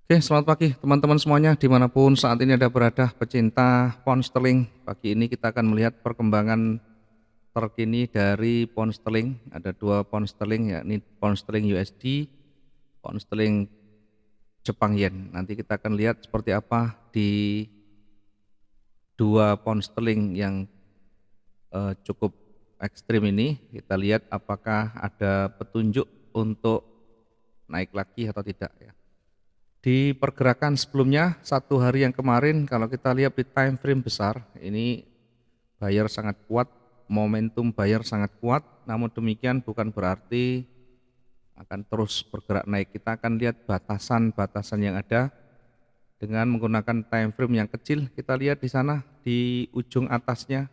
Oke, selamat pagi teman-teman semuanya dimanapun saat ini Anda berada, pecinta pound sterling. Pagi ini kita akan melihat perkembangan terkini dari pound sterling. Ada dua pound sterling, yakni pound sterling USD, pound sterling Jepang Yen. Nanti kita akan lihat seperti apa di dua pound sterling yang cukup ekstrim ini. Kita lihat apakah ada petunjuk untuk naik lagi atau tidak ya. Di pergerakan sebelumnya, satu hari yang kemarin kalau kita lihat di time frame besar, ini buyer sangat kuat, momentum buyer sangat kuat, namun demikian bukan berarti akan terus bergerak naik. Kita akan lihat batasan-batasan yang ada dengan menggunakan time frame yang kecil. Kita lihat di sana di ujung atasnya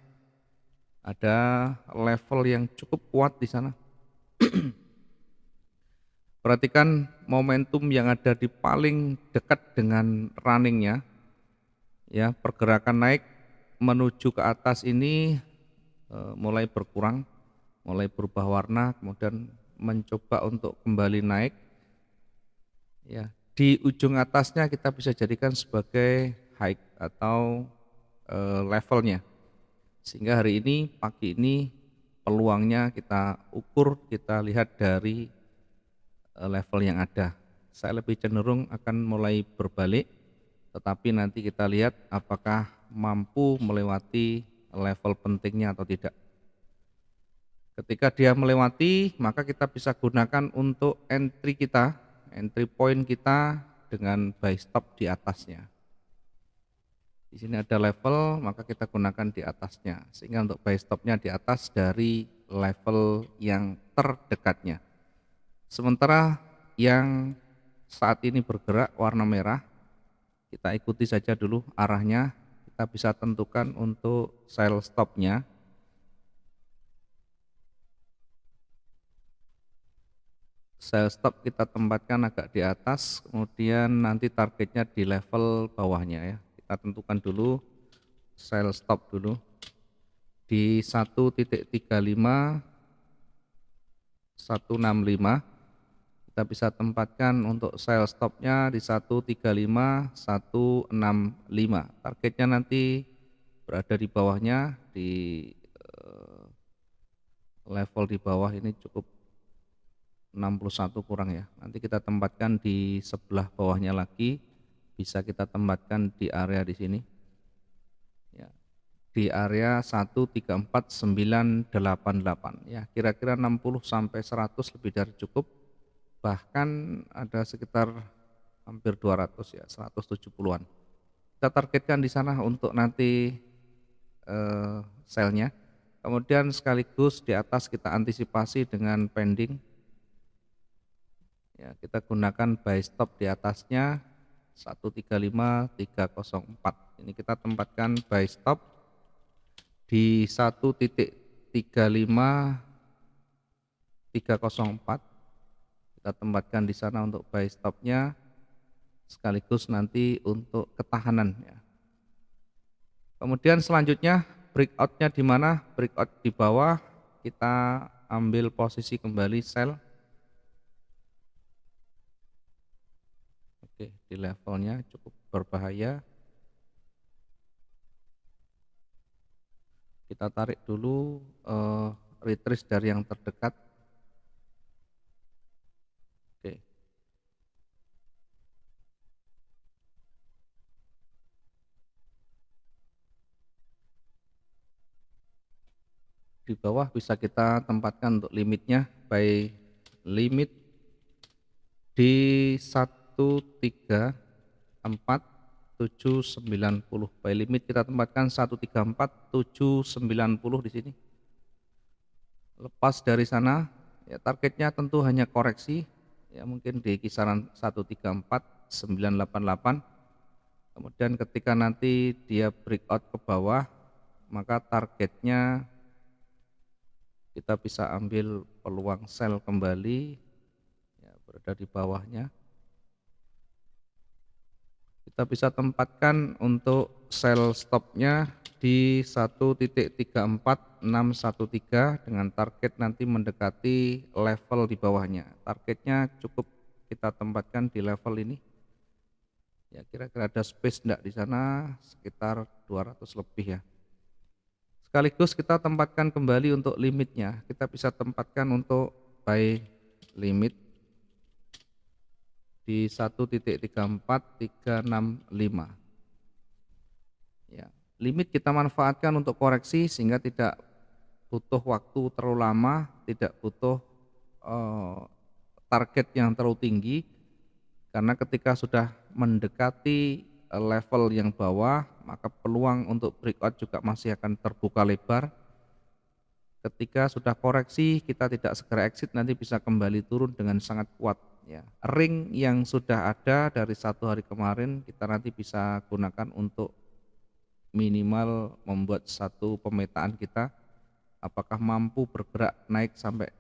ada level yang cukup kuat di sana. Perhatikan momentum yang ada di paling dekat dengan runningnya, ya, pergerakan naik menuju ke atas ini mulai berkurang, mulai berubah warna, kemudian mencoba untuk kembali naik, ya. Di ujung atasnya kita bisa jadikan sebagai high atau levelnya, sehingga hari ini, pagi ini peluangnya kita ukur, kita lihat dari level yang ada. Saya lebih cenderung akan mulai berbalik, tetapi nanti kita lihat apakah mampu melewati level pentingnya atau tidak. Ketika dia melewati, maka kita bisa gunakan untuk entry kita, entry point kita dengan buy stop di atasnya. Di sini ada level, maka kita gunakan di atasnya, sehingga untuk buy stopnya di atas dari level yang terdekatnya. Sementara yang saat ini bergerak warna merah, kita ikuti saja dulu arahnya, kita bisa tentukan untuk sell stopnya. Sell stop kita tempatkan agak di atas, kemudian nanti targetnya di level bawahnya ya. Kita tentukan dulu sell stop dulu di 1.35 165. Kita bisa tempatkan untuk sell stopnya di 135 165. Targetnya nanti berada di bawahnya, di level di bawah ini cukup 61 kurang ya. Nanti kita tempatkan di sebelah bawahnya lagi, bisa kita tempatkan di area di sini. Ya, di area 134988 ya, kira-kira 60 sampai 100 lebih dari cukup. Bahkan ada sekitar hampir 200 ya, 170-an. Kita targetkan di sana untuk nanti selnya. Kemudian sekaligus di atas kita antisipasi dengan pending. Ya, kita gunakan buy stop di atasnya 135304. Ini kita tempatkan buy stop di 1.35304. Kita tempatkan di sana untuk buy stopnya, sekaligus nanti untuk ketahanan ya. Kemudian selanjutnya breakoutnya di mana? Breakout di bawah, kita ambil posisi kembali sell. Oke, di levelnya cukup berbahaya. Kita tarik dulu retrace dari yang terdekat. Oke. Di bawah bisa kita tempatkan untuk limitnya, by limit di 134.790. By limit kita tempatkan 134.790 di sini. Lepas dari sana, ya targetnya tentu hanya koreksi, ya mungkin di kisaran 134.988. Kemudian ketika nanti dia breakout ke bawah, maka targetnya kita bisa ambil peluang sell kembali, ya, berada di bawahnya. Kita bisa tempatkan untuk sell stopnya di 1.34613 dengan target nanti mendekati level di bawahnya. Targetnya cukup kita tempatkan di level ini. Ya, kira-kira ada space enggak di sana, sekitar 200 lebih ya. Sekaligus kita tempatkan kembali untuk limitnya. Kita bisa tempatkan untuk buy limit di 1.34365. Ya, limit kita manfaatkan untuk koreksi sehingga tidak butuh waktu terlalu lama, tidak butuh eh, target yang terlalu tinggi, karena ketika sudah mendekati level yang bawah, maka peluang untuk breakout juga masih akan terbuka lebar. Ketika sudah koreksi, kita tidak segera exit, nanti bisa kembali turun dengan sangat kuat. Ya, ring yang sudah ada dari 1 hari kemarin kita nanti bisa gunakan untuk minimal membuat satu pemetaan kita, apakah mampu bergerak naik sampai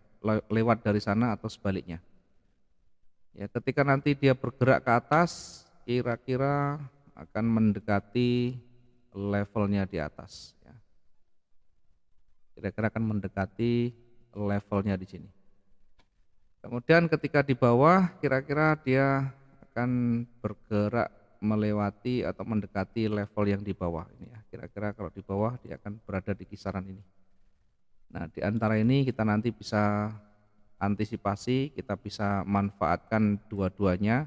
lewat dari sana atau sebaliknya. Ya, ketika nanti dia bergerak ke atas, kira-kira akan mendekati levelnya di atas. Ya. Kira-kira akan mendekati levelnya di sini. Kemudian ketika di bawah, kira-kira dia akan bergerak melewati atau mendekati level yang di bawah ini ya. Kira-kira kalau di bawah dia akan berada di kisaran ini. Nah, di antara ini kita nanti bisa antisipasi, kita bisa manfaatkan dua-duanya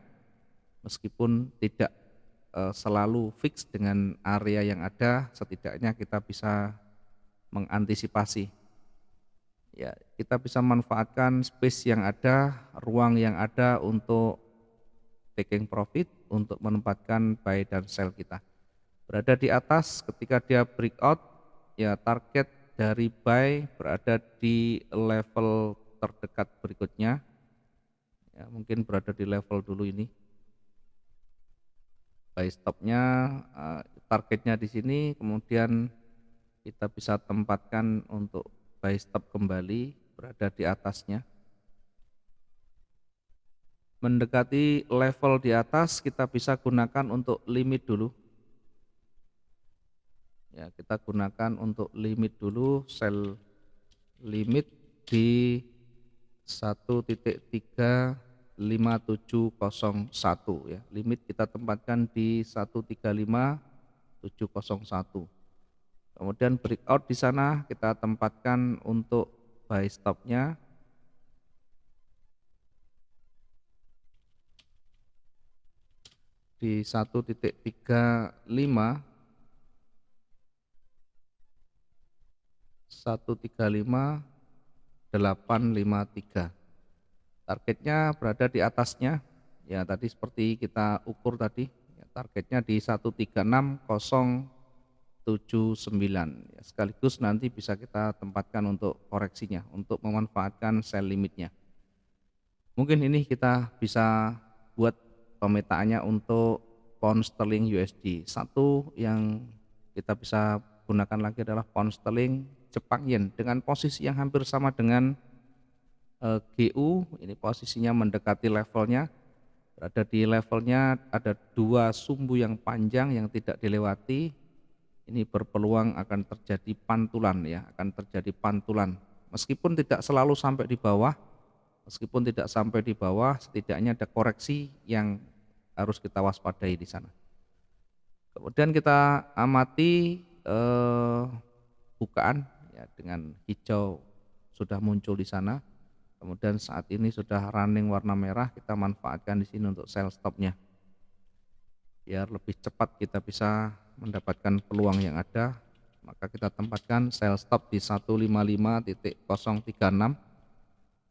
meskipun tidak selalu fix dengan area yang ada, setidaknya kita bisa mengantisipasi. Ya, kita bisa manfaatkan space yang ada, ruang yang ada untuk taking profit, untuk menempatkan buy dan sell kita. Berada di atas ketika dia breakout, ya target dari buy berada di level terdekat berikutnya. Ya, mungkin berada di level dulu ini. Buy stopnya, targetnya di sini, kemudian kita bisa tempatkan untuk buy stop kembali berada di atasnya. Mendekati level di atas kita bisa gunakan untuk limit dulu. Ya, kita gunakan untuk limit dulu, sell limit di 1.35701 ya. Limit kita tempatkan di 1.35701. Kemudian breakout di sana kita tempatkan untuk buy stopnya di 1.35853. Targetnya berada di atasnya. Ya, tadi seperti kita ukur tadi, ya, targetnya di 136,079. Ya, sekaligus nanti bisa kita tempatkan untuk koreksinya, untuk memanfaatkan sell limitnya. Mungkin ini kita bisa buat pemetaannya untuk pound sterling USD. Satu yang kita bisa gunakan lagi adalah pound sterling Jepang yen dengan posisi yang hampir sama dengan GU. Ini posisinya mendekati levelnya, berada di levelnya, ada dua sumbu yang panjang yang tidak dilewati. Ini berpeluang akan terjadi pantulan ya, akan terjadi pantulan. Meskipun tidak selalu sampai di bawah, setidaknya ada koreksi yang harus kita waspadai di sana. Kemudian kita amati bukaan ya, dengan hijau sudah muncul di sana. Kemudian saat ini sudah running warna merah, kita manfaatkan di sini untuk sell stopnya. Biar lebih cepat kita bisa mendapatkan peluang yang ada, maka kita tempatkan sell stop di 155.036.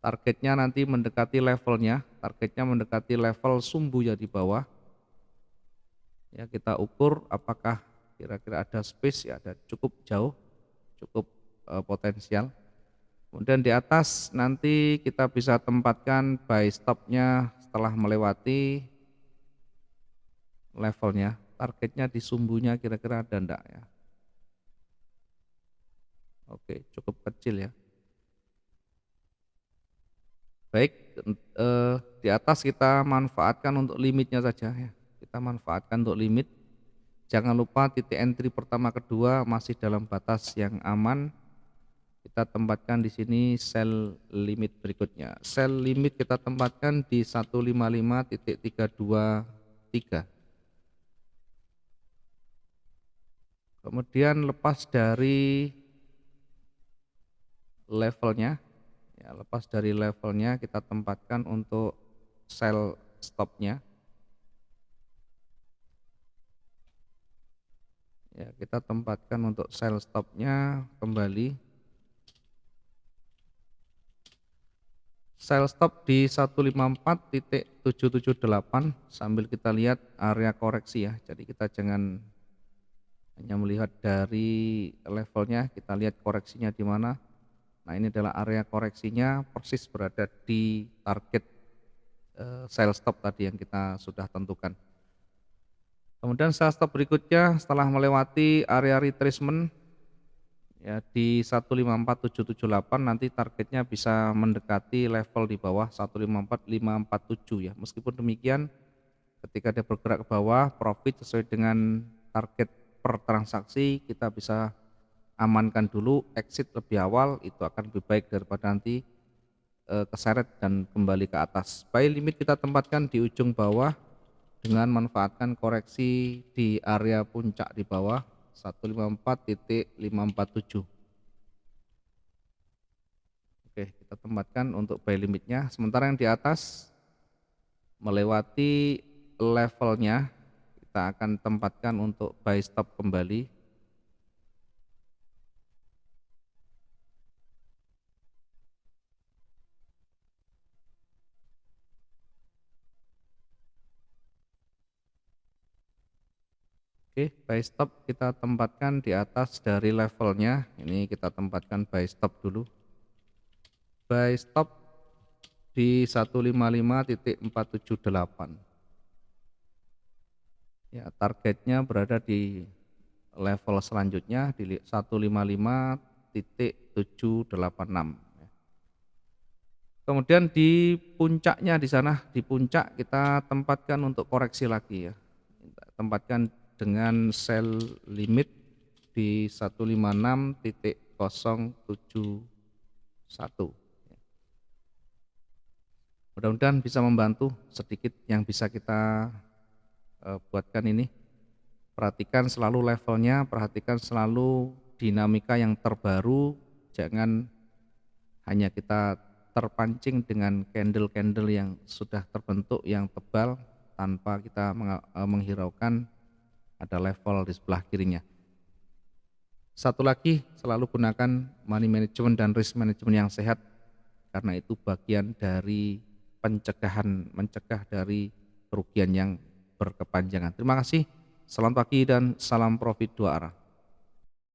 Targetnya nanti mendekati levelnya, mendekati level sumbu yang di bawah. Ya, kita ukur apakah kira-kira ada space ya, ada cukup jauh, cukup potensial. Kemudian di atas nanti kita bisa tempatkan buy stopnya setelah melewati levelnya. Targetnya di sumbunya kira-kira ada enggak ya? Oke, cukup kecil ya. Baik, di atas kita manfaatkan untuk limitnya saja ya. Kita manfaatkan untuk limit. Jangan lupa titik entry pertama kedua masih dalam batas yang aman. Kita tempatkan di sini sell limit berikutnya. Sell limit kita tempatkan di 155.323. Kemudian lepas dari levelnya, ya lepas dari levelnya kita tempatkan untuk sell stopnya. Ya, kita tempatkan untuk sell stopnya kembali. Sell stop di 154.778 sambil kita lihat area koreksi ya. Jadi kita jangan hanya melihat dari levelnya, kita lihat koreksinya di mana. Nah, ini adalah area koreksinya persis berada di target sell stop tadi yang kita sudah tentukan. Kemudian sell stop berikutnya setelah melewati area retracement ya di 154.778 nanti targetnya bisa mendekati level di bawah 154.547 ya. Meskipun demikian ketika dia bergerak ke bawah profit sesuai dengan target per transaksi kita bisa amankan dulu, exit lebih awal itu akan lebih baik daripada nanti keseret dan kembali ke atas. Buy limit kita tempatkan di ujung bawah dengan manfaatkan koreksi di area puncak di bawah 154.547. Oke, kita tempatkan untuk buy limitnya. Sementara yang di atas melewati levelnya kita akan tempatkan untuk buy stop kembali. Oke, buy stop kita tempatkan di atas dari levelnya. Ini kita tempatkan buy stop dulu. Buy stop di 155.478. Ya, targetnya berada di level selanjutnya di 155.786. Kemudian di puncaknya di sana, di puncak kita tempatkan untuk koreksi lagi ya. Tempatkan dengan sell limit di 156.071. Mudah-mudahan bisa membantu sedikit yang bisa kita buatkan ini. Perhatikan selalu levelnya, perhatikan selalu dinamika yang terbaru, jangan hanya kita terpancing dengan candle-candle yang sudah terbentuk yang tebal tanpa kita menghiraukan ada level di sebelah kirinya. Satu lagi, selalu gunakan money management dan risk management yang sehat karena itu bagian dari pencegahan, mencegah dari kerugian yang berkepanjangan. Terima kasih, selamat pagi dan salam profit dua arah.